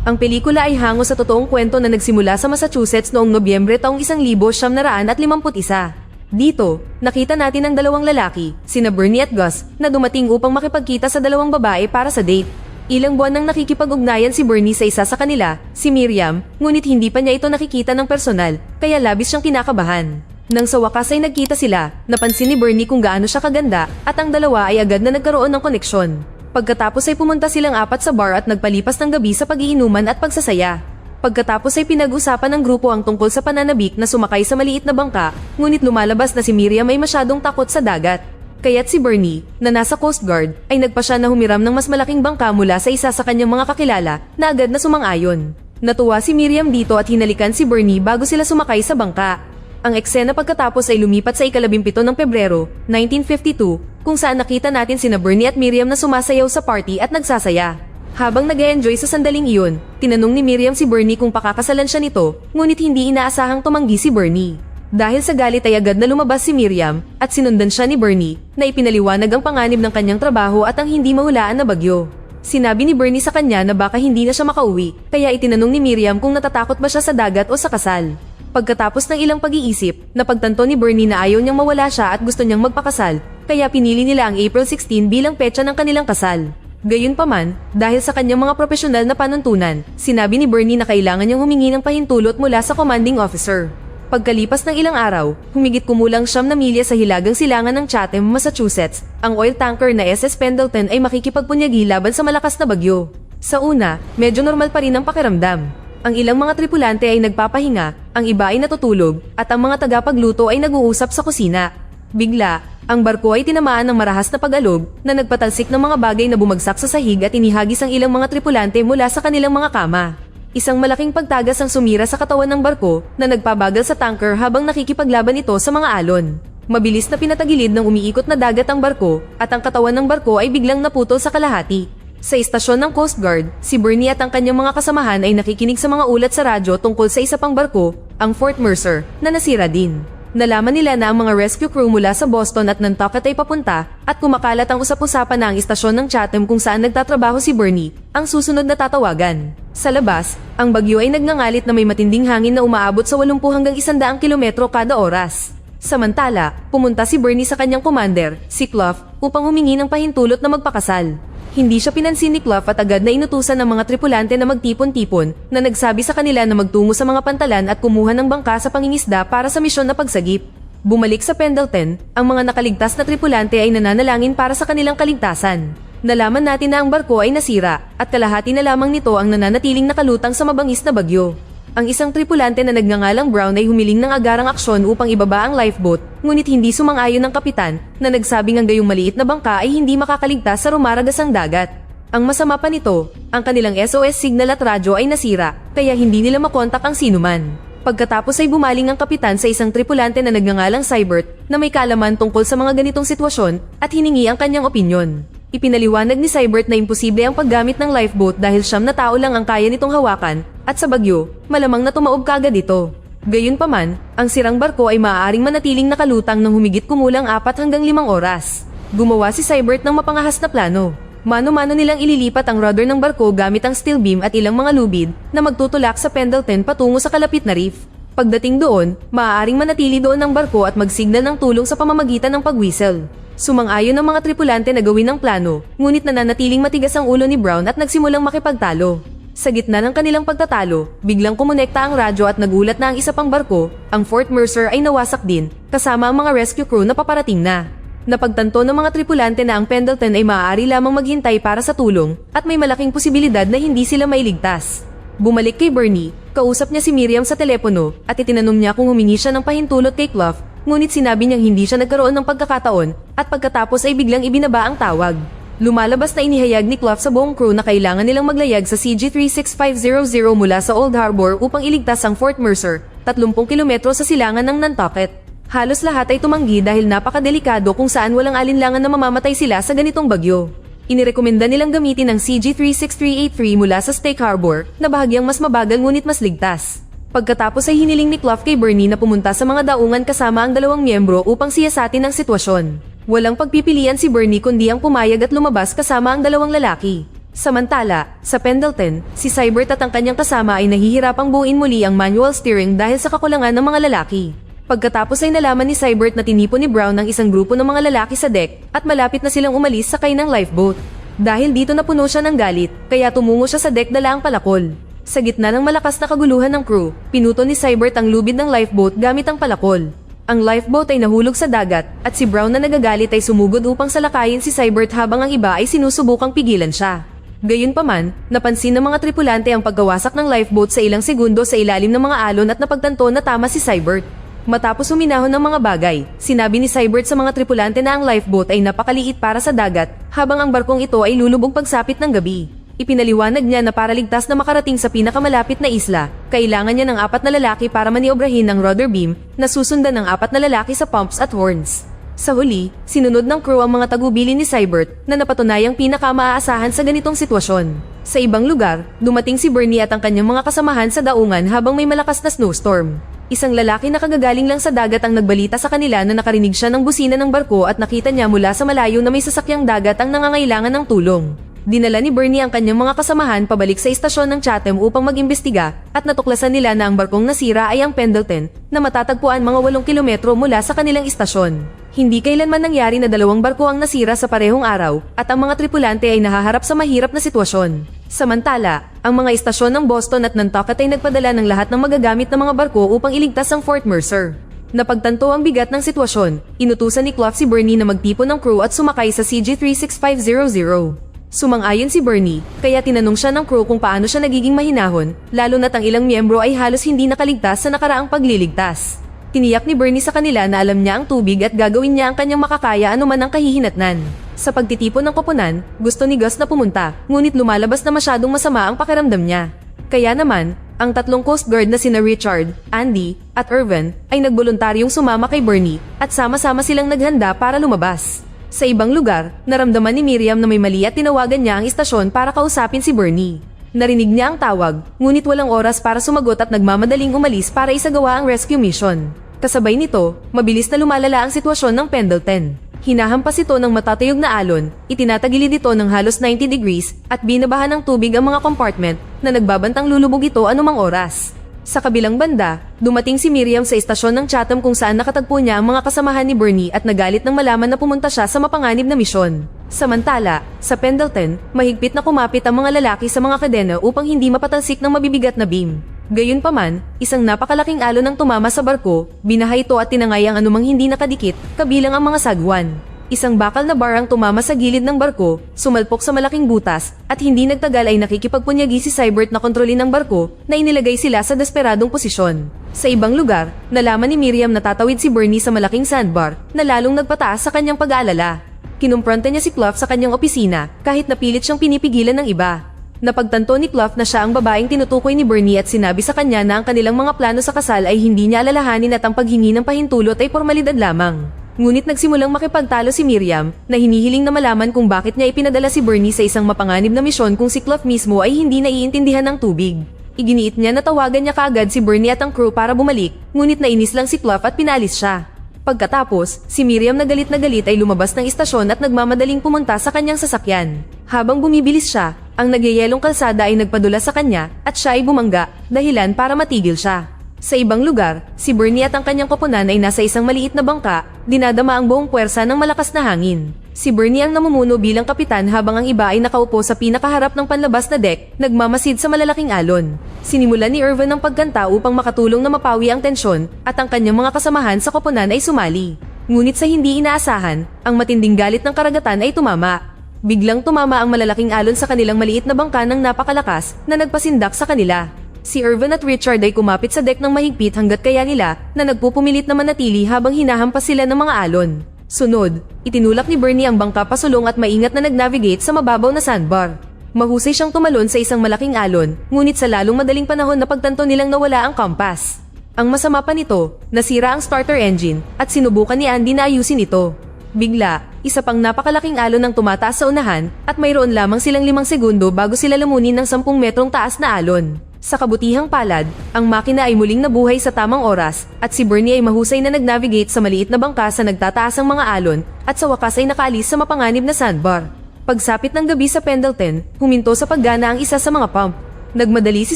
Ang pelikula ay hango sa totoong kwento na nagsimula sa Massachusetts noong Nobyembre taong 1951. Dito, nakita natin ang dalawang lalaki, sina Bernie at Gus, na dumating upang makipagkita sa dalawang babae para sa date. Ilang buwan nang nakikipag-ugnayan si Bernie sa isa sa kanila, si Miriam, ngunit hindi pa niya ito nakikita ng personal, kaya labis siyang kinakabahan. Nang sa wakas ay nagkita sila, napansin ni Bernie kung gaano siya kaganda at ang dalawa ay agad na nagkaroon ng koneksyon. Pagkatapos ay pumunta silang apat sa bar at nagpalipas ng gabi sa pag-iinuman at pagsasaya. Pagkatapos ay pinag-usapan ng grupo ang tungkol sa pananabik na sumakay sa maliit na bangka, ngunit lumalabas na si Miriam ay masyadong takot sa dagat. Kaya't si Bernie, na nasa Coast Guard, ay nagpa siya na humiram ng mas malaking bangka mula sa isa sa kanyang mga kakilala na agad na sumang-ayon. Natuwa si Miriam dito at hinalikan si Bernie bago sila sumakay sa bangka. Ang eksena pagkatapos ay lumipat sa ika-17 ng Pebrero, 1952, kung saan nakita natin sina Bernie at Miriam na sumasayaw sa party at nagsasaya. Habang nag-e-enjoy sa sandaling iyon, tinanong ni Miriam si Bernie kung pakakasalan siya nito, ngunit hindi inaasahang tumanggi si Bernie. Dahil sa galit ay agad na lumabas si Miriam at sinundan siya ni Bernie na ipinaliwanag ang panganib ng kanyang trabaho at ang hindi mahulaan na bagyo. Sinabi ni Bernie sa kanya na baka hindi na siya makauwi, kaya itinanong ni Miriam kung natatakot ba siya sa dagat o sa kasal. Pagkatapos ng ilang pag-iisip, napagtanto ni Bernie na ayaw niyang mawala siya at gusto niyang magpakasal, kaya pinili nila ang April 16 bilang petsa ng kanilang kasal. Gayunpaman, dahil sa kanyang mga profesional na panuntunan, sinabi ni Bernie na kailangan niyang humingi ng pahintulot mula sa commanding officer. Pagkalipas ng ilang araw, humigit kumulang 9 milya sa hilagang silangan ng Chatham, Massachusetts, ang oil tanker na SS Pendleton ay makikipagpunyagi laban sa malakas na bagyo. Sa una, medyo normal pa rin ang pakiramdam. Ang ilang mga tripulante ay nagpapahinga, ang iba ay natutulog, at ang mga tagapagluto ay nag-uusap sa kusina. Bigla, ang barko ay tinamaan ng marahas na pag-alog na nagpatalsik ng mga bagay na bumagsak sa sahig at inihagis ang ilang mga tripulante mula sa kanilang mga kama. Isang malaking pagtagas ang sumira sa katawan ng barko na nagpabagal sa tanker habang nakikipaglaban ito sa mga alon. Mabilis na pinatagilid ng umiikot na dagat ang barko at ang katawan ng barko ay biglang naputol sa kalahati. Sa istasyon ng Coast Guard, si Bernie at ang kanyang mga kasamahan ay nakikinig sa mga ulat sa radyo tungkol sa isa pang barko, ang Fort Mercer, na nasira din. Nalaman nila na ang mga rescue crew mula sa Boston at Nantucket ay papunta at kumakalat ang usap-usapan na ang istasyon ng Chatham kung saan nagtatrabaho si Bernie, ang susunod na tatawagan. Sa labas, ang bagyo ay nagngangalit na may matinding hangin na umaabot sa 80 hanggang 100 kilometro kada oras. Samantala, pumunta si Bernie sa kanyang commander, si Clough, upang humingi ng pahintulot na magpakasal. Hindi siya pinansin ni Clough at agad na inutusan ng mga tripulante na magtipon-tipon na nagsabi sa kanila na magtungo sa mga pantalan at kumuha ng bangka sa pangingisda para sa misyon na pagsagip. Bumalik sa Pendleton, ang mga nakaligtas na tripulante ay nananalangin para sa kanilang kaligtasan. Nalaman natin na ang barko ay nasira at kalahati na lamang nito ang nananatiling nakalutang sa mabangis na bagyo. Ang isang tripulante na nagngangalang Brown ay humiling ng agarang aksyon upang ibaba ang lifeboat, ngunit hindi sumang-ayon ng kapitan na nagsabing ang gayong maliit na bangka ay hindi makakaligtas sa rumaragasang dagat. Ang masama pa nito, ang kanilang SOS signal at radyo ay nasira, kaya hindi nila makontak ang sinuman. Pagkatapos ay bumaling ang kapitan sa isang tripulante na nagngangalang Seibert na may kaalaman tungkol sa mga ganitong sitwasyon at hiningi ang kanyang opinyon. Ipinaliwanag ni Seibert na imposible ang paggamit ng lifeboat dahil 9 na tao lang ang kaya nitong hawakan at sa bagyo, malamang na tumaob kagad ito. Gayunpaman, ang sirang barko ay maaaring manatiling nakalutang ng humigit kumulang 4 hanggang 5 oras. Gumawa si Seibert ng mapangahas na plano. Mano-mano nilang ililipat ang rudder ng barko gamit ang steel beam at ilang mga lubid na magtutulak sa Pendleton patungo sa kalapit na reef. Pagdating doon, maaaring manatili doon ang barko at magsignal ng tulong sa pamamagitan ng pag-whistle. Sumang-ayon ng mga tripulante na gawin ang plano, ngunit nananatiling matigas ang ulo ni Brown at nagsimulang makipagtalo. Sa gitna ng kanilang pagtatalo, biglang kumonekta ang radyo at nagulat na ang isa pang barko, ang Fort Mercer ay nawasak din, kasama ang mga rescue crew na paparating na. Napagtanto ng mga tripulante na ang Pendleton ay maaari lamang maghintay para sa tulong at may malaking posibilidad na hindi sila mailigtas. Bumalik kay Bernie, kausap niya si Miriam sa telepono at itinanong niya kung humingi siya ng pahintulot kay Clough, ngunit sinabi niyang hindi siya nagkaroon ng pagkakataon at pagkatapos ay biglang ibinaba ang tawag. Lumalabas na inihayag ni Clough sa buong crew na kailangan nilang maglayag sa CG-36500 mula sa Old Harbor upang iligtas ang Fort Mercer, 30 kilometro sa silangan ng Nantucket. Halos lahat ay tumanggi dahil napakadelikado kung saan walang alinlangan na mamamatay sila sa ganitong bagyo. Inirekomenda nilang gamitin ang CG-36383 mula sa Stake Harbor na bahagyang mas mabagal ngunit mas ligtas. Pagkatapos ay hiniling ni Clough kay Bernie na pumunta sa mga daungan kasama ang 2 miyembro upang siyasatin ang sitwasyon. Walang pagpipilian si Bernie kundi ang pumayag at lumabas kasama ang 2 lalaki. Samantala, sa Pendleton, si Cybert at ang kanyang kasama ay nahihirapang buuin muli ang manual steering dahil sa kakulangan ng mga lalaki. Pagkatapos ay nalaman ni Cybert na tinipon ni Brown ang isang grupo ng mga lalaki sa deck at malapit na silang umalis sakay ng lifeboat. Dahil dito napuno siya ng galit, kaya tumungo siya sa deck dala ang palakol. Sa gitna ng malakas na kaguluhan ng crew, pinuto ni Cybert ang lubid ng lifeboat gamit ang palakol. Ang lifeboat ay nahulog sa dagat at si Brown na nagagalit ay sumugod upang salakayin si Cybert habang ang iba ay sinusubukang pigilan siya. Gayunpaman, napansin ng mga tripulante ang pagkawasak ng lifeboat sa ilang segundo sa ilalim ng mga alon at napagtanto na tama si Cybert. Matapos huminahon ng mga bagay, sinabi ni Cybert sa mga tripulante na ang lifeboat ay napakaliit para sa dagat habang ang barkong ito ay lulubog pagsapit ng gabi. Ipinaliwanag niya na para ligtas na makarating sa pinakamalapit na isla, kailangan niya ng 4 na lalaki para maniobrahin ng rudder beam na susundan ng 4 na lalaki sa pumps at horns. Sa huli, sinunod ng crew ang mga tagubili ni Cybert na napatunayang pinakamaaasahan sa ganitong sitwasyon. Sa ibang lugar, dumating si Bernie at ang kanyang mga kasamahan sa daungan habang may malakas na snowstorm. Isang lalaki na kagagaling lang sa dagat ang nagbalita sa kanila na nakarinig siya ng busina ng barko at nakita niya mula sa malayo na may sasakyang dagat ang nangangailangan ng tulong. Dinala ni Bernie ang kanyang mga kasamahan pabalik sa istasyon ng Chatham upang mag-imbestiga at natuklasan nila na ang barkong nasira ay ang Pendleton na matatagpuan mga 8 kilometro mula sa kanilang istasyon. Hindi kailanman nangyari na 2 barko ang nasira sa parehong araw at ang mga tripulante ay nahaharap sa mahirap na sitwasyon. Samantala, ang mga istasyon ng Boston at Nantucket ay nagpadala ng lahat ng magagamit na mga barko upang iligtas ang Fort Mercer. Napagtanto ang bigat ng sitwasyon, inutusan ni Clough si Bernie na magtipon ng crew at sumakay sa CG-36500. Sumang-ayon si Bernie, kaya tinanong siya ng crew kung paano siya nagiging mahinahon, lalo na't ang ilang miyembro ay halos hindi nakaligtas sa nakaraang pagliligtas. Tiniyak ni Bernie sa kanila na alam niya ang tubig at gagawin niya ang kanyang makakaya anuman ang kahihinatnan. Sa pagtitipon ng koponan, gusto ni Gus na pumunta, ngunit lumalabas na masyadong masama ang pakiramdam niya. Kaya naman, ang 3 Coast Guard na sina Richard, Andy, at Irvin ay nagboluntaryong sumama kay Bernie at sama-sama silang naghanda para lumabas. Sa ibang lugar, naramdaman ni Miriam na may mali at tinawagan niya ang istasyon para kausapin si Bernie. Narinig niya ang tawag, ngunit walang oras para sumagot at nagmamadaling umalis para isagawa ang rescue mission. Kasabay nito, mabilis na lumalala ang sitwasyon ng Pendleton. Hinahampas ito ng matatayog na alon, itinatagilid ito ng halos 90 degrees at binabahan ng tubig ang mga compartment na nagbabantang lulubog ito anumang oras. Sa kabilang banda, dumating si Miriam sa istasyon ng Chatham kung saan nakatagpo niya ang mga kasamahan ni Bernie at nagalit nang malaman na pumunta siya sa mapanganib na misyon. Samantala, sa Pendleton, mahigpit na kumapit ang mga lalaki sa mga kadena upang hindi mapatalsik ng mabibigat na beam. Gayunpaman, isang napakalaking alon ang tumama sa barko, binaha ito at tinangay ang anumang hindi nakadikit, kabilang ang mga sagwan. Isang bakal na bar ang tumama sa gilid ng barko, sumalpok sa malaking butas, at hindi nagtagal ay nakikipagpunyagi si Cybert na kontrolin ng barko na inilagay sila sa desperadong posisyon. Sa ibang lugar, nalaman ni Miriam na tatawid si Bernie sa malaking sandbar na lalong nagpataas sa kanyang pag-aalala. Kinumpronta niya si Clough sa kanyang opisina kahit napilit siyang pinipigilan ng iba. Napagtanto ni Clough na siya ang babaeng tinutukoy ni Bernie at sinabi sa kanya na ang kanilang mga plano sa kasal ay hindi niya alalahanin at ang paghingi ng pahintulot ay formalidad lamang. Ngunit nagsimulang makipagtalo si Miriam na hinihiling na malaman kung bakit niya ipinadala si Bernie sa isang mapanganib na misyon kung si Clough mismo ay hindi naiintindihan ng tubig. Iginiit niya na tawagan niya kaagad si Bernie at ang crew para bumalik, ngunit nainis lang si Clough at pinalis siya. Pagkatapos, si Miriam na galit ay lumabas ng istasyon at nagmamadaling pumunta sa kanyang sasakyan. Habang bumibilis siya, ang nagyayelong kalsada ay nagpadula sa kanya at siya ay bumangga, dahilan para matigil siya. Sa ibang lugar, si Bernie at ang kanyang koponan ay nasa isang maliit na bangka, dinadama ang buong puwersa ng malakas na hangin. Si Bernie ang namumuno bilang kapitan habang ang iba ay nakaupo sa pinakaharap ng panlabas na deck, nagmamasid sa malalaking alon. Sinimulan ni Irvin ang pagkanta upang makatulong na mapawi ang tensyon at ang kanyang mga kasamahan sa koponan ay sumali. Ngunit sa hindi inaasahan, ang matinding galit ng karagatan ay tumama. Biglang tumama ang malalaking alon sa kanilang maliit na bangka ng napakalakas na nagpasindak sa kanila. Si Irvin at Richard ay kumapit sa deck ng mahigpit hanggat kaya nila na nagpupumilit na manatili habang hinahampas sila ng mga alon. Sunod, itinulak ni Bernie ang bangka pasulong at maingat na nag-navigate sa mababaw na sandbar. Mahusay siyang tumalon sa isang malaking alon, ngunit sa lalong madaling panahon na pagtanto nilang nawala ang compass. Ang masama pa nito, nasira ang starter engine at sinubukan ni Andy na ayusin ito. Bigla, isa pang napakalaking alon ang tumataas sa unahan at mayroon lamang silang 5 segundo bago sila lamunin ng 10 metrong taas na alon. Sa kabutihang palad, ang makina ay muling nabuhay sa tamang oras at si Bernie ay mahusay na nag-navigate sa maliit na bangka sa nagtataas ang mga alon at sa wakas ay nakaalis sa mapanganib na sandbar. Pagsapit ng gabi sa Pendleton, huminto sa paggana ang isa sa mga pump. Nagmadali si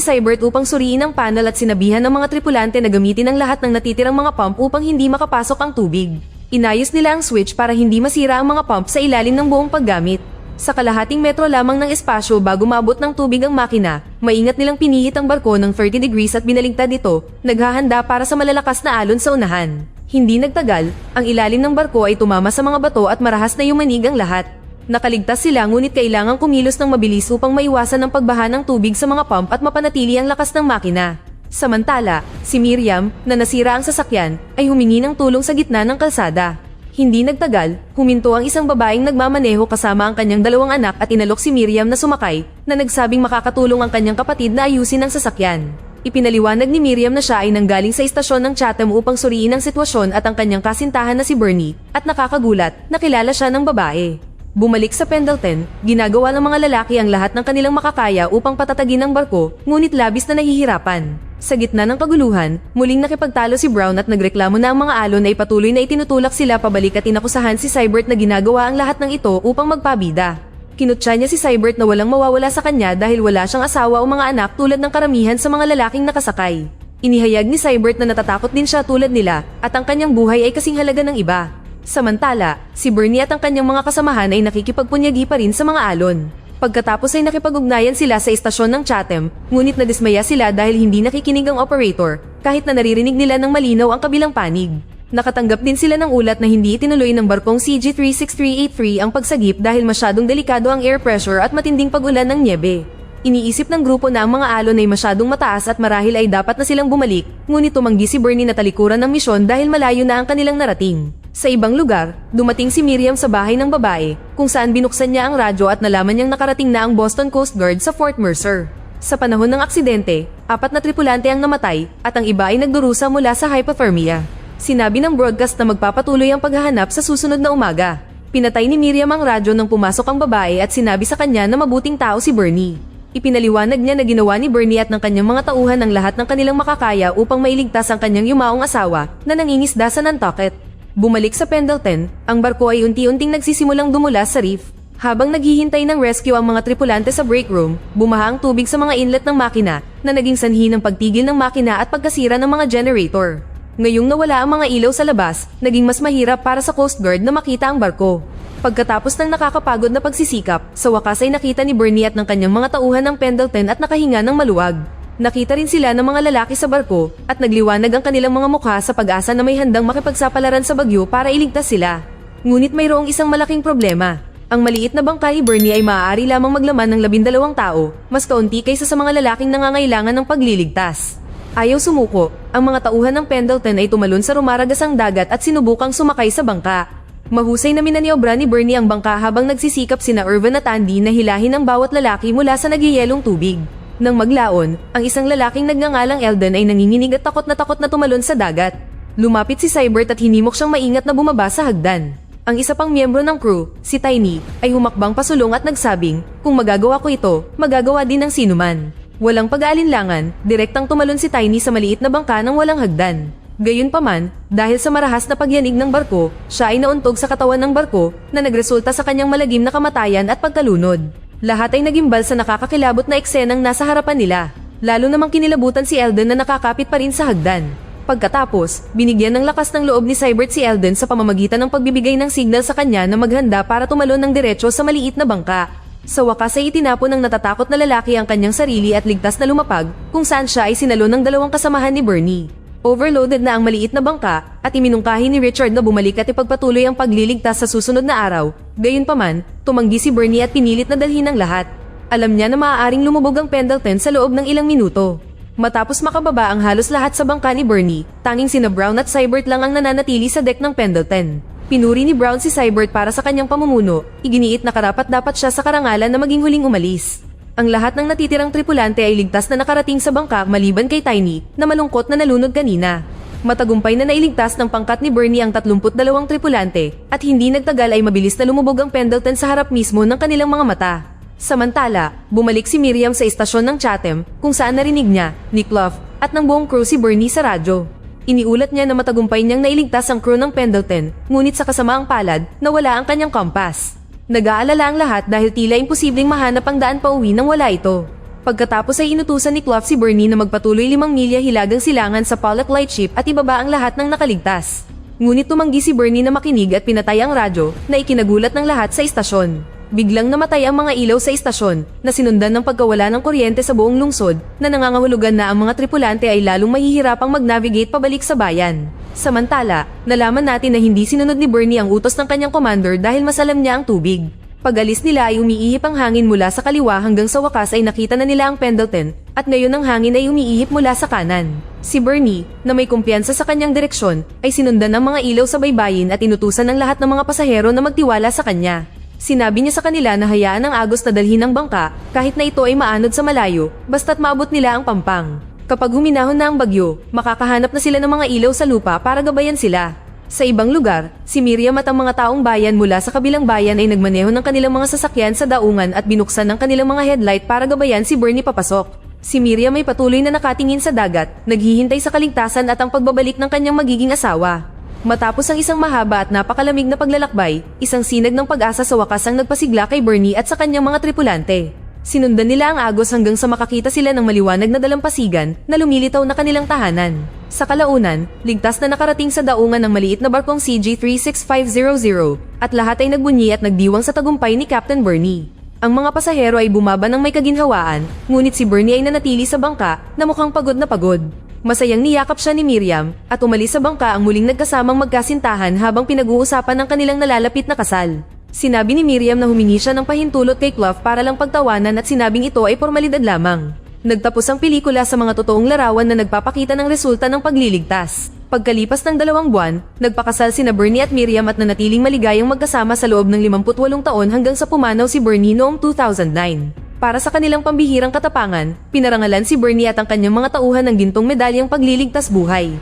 Cybert upang suriin ang panel at sinabihan ng mga tripulante na gamitin ang lahat ng natitirang mga pump upang hindi makapasok ang tubig. Inayos nila ang switch para hindi masira ang mga pump sa ilalim ng buong paggamit. Sa kalahating metro lamang ng espasyo bago maabot ng tubig ang makina, maingat nilang pinihit ang barko ng 30 degrees at binaligtad ito, naghahanda para sa malalakas na alon sa unahan. Hindi nagtagal, ang ilalim ng barko ay tumama sa mga bato at marahas na yumanig ang lahat. Nakaligtas sila ngunit kailangang kumilos ng mabilis upang maiwasan ang pagbaha ng tubig sa mga pump at mapanatili ang lakas ng makina. Samantala, si Miriam, na nasira ang sasakyan, ay humingi ng tulong sa gitna ng kalsada. Hindi nagtagal, huminto ang isang babaeng nagmamaneho kasama ang kanyang 2 anak at inalok si Miriam na sumakay, na nagsabing makakatulong ang kanyang kapatid na ayusin ang sasakyan. Ipinaliwanag ni Miriam na siya ay nanggaling sa istasyon ng Chatham upang suriin ang sitwasyon at ang kanyang kasintahan na si Bernie, at nakakagulat, nakilala siya ng babae. Bumalik sa Pendleton, ginagawa ng mga lalaki ang lahat ng kanilang makakaya upang patatagin ang barko, ngunit labis na nahihirapan. Sa gitna ng kaguluhan, muling nakipagtalo si Brown at nagreklamo na ang mga alon ay patuloy na itinutulak sila pabalik at inakusahan si Cybert na ginagawa ang lahat ng ito upang magpabida. Kinutya niya si Cybert na walang mawawala sa kanya dahil wala siyang asawa o mga anak tulad ng karamihan sa mga lalaking nakasakay. Inihayag ni Cybert na natatakot din siya tulad nila at ang kanyang buhay ay kasing halaga ng iba. Samantala, si Bernie at ang kanyang mga kasamahan ay nakikipagpunyagi pa rin sa mga alon. Pagkatapos ay nakipag-ugnayan sila sa istasyon ng Chatham, ngunit nadismaya sila dahil hindi nakikinig ang operator, kahit na naririnig nila ng malinaw ang kabilang panig. Nakatanggap din sila ng ulat na hindi itinuloy ng barkong CG-36383 ang pagsagip dahil masyadong delikado ang air pressure at matinding pag-ulan ng nyebe. Iniisip ng grupo na ang mga alon ay masyadong mataas at marahil ay dapat na silang bumalik, ngunit tumanggi si Bernie na talikuran ng misyon dahil malayo na ang kanilang narating. Sa ibang lugar, dumating si Miriam sa bahay ng babae, kung saan binuksan niya ang radyo at nalaman niyang nakarating na ang Boston Coast Guard sa Fort Mercer. Sa panahon ng aksidente, 4 na tripulante ang namatay at ang iba ay nagdurusa mula sa hypothermia. Sinabi ng broadcast na magpapatuloy ang paghahanap sa susunod na umaga. Pinatay ni Miriam ang radyo nang pumasok ang babae at sinabi sa kanya na mabuting tao si Bernie. Ipinaliwanag niya na ginawa ni Bernie at ng kanyang mga tauhan ang lahat ng kanilang makakaya upang mailigtas ang kanyang yumaong asawa na nangingisda sa Nantucket. Bumalik sa Pendleton, ang barko ay unti-unting nagsisimulang dumulas sa reef. Habang naghihintay ng rescue ang mga tripulante sa break room, bumaha ang tubig sa mga inlet ng makina na naging sanhi ng pagtigil ng makina at pagkasira ng mga generator. Ngayong nawala ang mga ilaw sa labas, naging mas mahirap para sa Coast Guard na makita ang barko. Pagkatapos ng nakakapagod na pagsisikap, sa wakas ay nakita ni Bernie at ng kanyang mga tauhan ng Pendleton at nakahinga ng maluwag. Nakita rin sila ng mga lalaki sa barko at nagliwanag ang kanilang mga mukha sa pag-asa na may handang makipagsapalaran sa bagyo para iligtas sila. Ngunit mayroong isang malaking problema. Ang maliit na bangka ni Bernie ay maaari lamang maglaman ng 12 tao, mas kaunti kaysa sa mga lalaking nangangailangan ng pagliligtas. Ayaw sumuko, ang mga tauhan ng Pendleton ay tumalon sa rumaragasang dagat at sinubukang sumakay sa bangka. Mahusay na minaniobra ni Bernie ang bangka habang nagsisikap sina Irvin at Andy na hilahin ang bawat lalaki mula sa nagyayelong tubig. Nang maglaon, ang isang lalaking nagngangalang Eldon ay nanginginig at takot na tumalon sa dagat. Lumapit si Cybert at hinimok siyang maingat na bumaba sa hagdan. Ang isa pang miyembro ng crew, si Tiny, ay humakbang pasulong at nagsabing, kung magagawa ko ito, magagawa din ng sinuman. Walang pag-aalinlangan, direktang tumalon si Tiny sa maliit na bangka ng walang hagdan. Gayunpaman, dahil sa marahas na pagyanig ng barko, siya ay nauntog sa katawan ng barko na nagresulta sa kanyang malagim na kamatayan at pagkalunod. Lahat ay nagimbal sa nakakakilabot na eksenang nasa harapan nila, lalo namang kinilabutan si Eldon na nakakapit pa rin sa hagdan. Pagkatapos, binigyan ng lakas ng loob ni Cybert si Eldon sa pamamagitan ng pagbibigay ng signal sa kanya na maghanda para tumalon ng diretso sa maliit na bangka. Sa wakas ay itinapon ng natatakot na lalaki ang kanyang sarili at ligtas na lumapag, kung saan siya ay sinalo ng 2 kasamahan ni Bernie. Overloaded na ang maliit na bangka at iminungkahi ni Richard na bumalik at ipagpatuloy ang pagliligtas sa susunod na araw. Gayunpaman, tumanggi si Bernie at pinilit na dalhin ang lahat. Alam niya na maaaring lumubog ang Pendleton sa loob ng ilang minuto. Matapos makababa ang halos lahat sa bangka ni Bernie, tanging sina Brown at Cybert lang ang nananatili sa deck ng Pendleton. Pinuri ni Brown si Cybert para sa kanyang pamumuno, iginiit na karapat-dapat siya sa karangalan na maging huling umalis. Ang lahat ng natitirang tripulante ay ligtas na nakarating sa bangka maliban kay Tiny na malungkot na nalunod kanina. Matagumpay na nailigtas ng pangkat ni Bernie ang 32 tripulante at hindi nagtagal ay mabilis na lumubog ang Pendleton sa harap mismo ng kanilang mga mata. Samantala, bumalik si Miriam sa istasyon ng Chatham kung saan narinig niya, ni Clough, at ng buong crew si Bernie sa radyo. Iniulat niya na matagumpay niyang nailigtas ang crew ng Pendleton, ngunit sa kasamaang palad, nawala ang kanyang compass. Nag-aalala ang lahat dahil tila imposibleng mahanap ang daan pauwi nang wala ito. Pagkatapos ay inutusan ni Clough si Bernie na magpatuloy 5 milya hilagang silangan sa Pollock Lightship at ibaba ang lahat ng nakaligtas. Ngunit tumanggi si Bernie na makinig at pinatay ang radyo na ikinagulat ng lahat sa istasyon. Biglang namatay ang mga ilaw sa istasyon na sinundan ng pagkawala ng kuryente sa buong lungsod na nangangahulugan na ang mga tripulante ay lalong mahihirapang mag-navigate pabalik sa bayan. Samantala, nalaman natin na hindi sinunod ni Bernie ang utos ng kanyang commander dahil mas alam niya ang tubig. Pag-alis nila ay umiihip ang hangin mula sa kaliwa hanggang sa wakas ay nakita na nila ang Pendleton at ngayon ang hangin ay umiihip mula sa kanan. Si Bernie, na may kumpiyansa sa kanyang direksyon, ay sinundan ng mga ilaw sa baybayin at inutusan ng lahat ng mga pasahero na magtiwala sa kanya. Sinabi niya sa kanila na hayaan ang Agos na dalhin ang bangka kahit na ito ay maanod sa malayo basta't maabot nila ang Pampang. Kapag huminahon na ang bagyo, makakahanap na sila ng mga ilaw sa lupa para gabayan sila. Sa ibang lugar, si Miriam at ang mga taong bayan mula sa kabilang bayan ay nagmaneho ng kanilang mga sasakyan sa daungan at binuksan ng kanilang mga headlight para gabayan si Bernie papasok. Si Miriam ay patuloy na nakatingin sa dagat, naghihintay sa kaligtasan at ang pagbabalik ng kanyang magiging asawa. Matapos ang isang mahaba at napakalamig na paglalakbay, isang sinag ng pag-asa sa wakas ang nagpasigla kay Bernie at sa kanyang mga tripulante. Sinundan nila ang Agos hanggang sa makakita sila ng maliwanag na dalampasigan na lumilitaw na kanilang tahanan. Sa kalaunan, ligtas na nakarating sa daungan ng maliit na barkong CG-36500 at lahat ay nagbunyi at nagdiwang sa tagumpay ni Captain Bernie. Ang mga pasahero ay bumaba ng may kaginhawaan, ngunit si Bernie ay nanatili sa bangka na mukhang pagod na pagod. Masayang niyakap siya ni Miriam at umalis sa bangka ang muling nagkasamang magkasintahan habang pinag-uusapan ng kanilang nalalapit na kasal. Sinabi ni Miriam na humingi siya ng pahintulot kay Clough para lang pagtawanan at sinabing ito ay pormalidad lamang. Nagtapos ang pelikula sa mga totoong larawan na nagpapakita ng resulta ng pagliligtas. Pagkalipas ng 2 buwan, nagpakasal sina Bernie at Miriam at nanatiling maligayang magkasama sa loob ng 58 taon hanggang sa pumanaw si Bernie noong 2009. Para sa kanilang pambihirang katapangan, pinarangalan si Bernie at ang kanyang mga tauhan ng gintong medalyang pagliligtas buhay.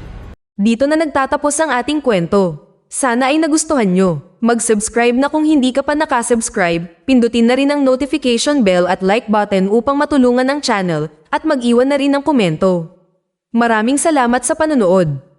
Dito na nagtatapos ang ating kwento. Sana ay nagustuhan nyo. Mag-subscribe na kung hindi ka pa nakasubscribe, pindutin na rin ang notification bell at like button upang matulungan ang channel at mag-iwan na rin ng komento. Maraming salamat sa panonood.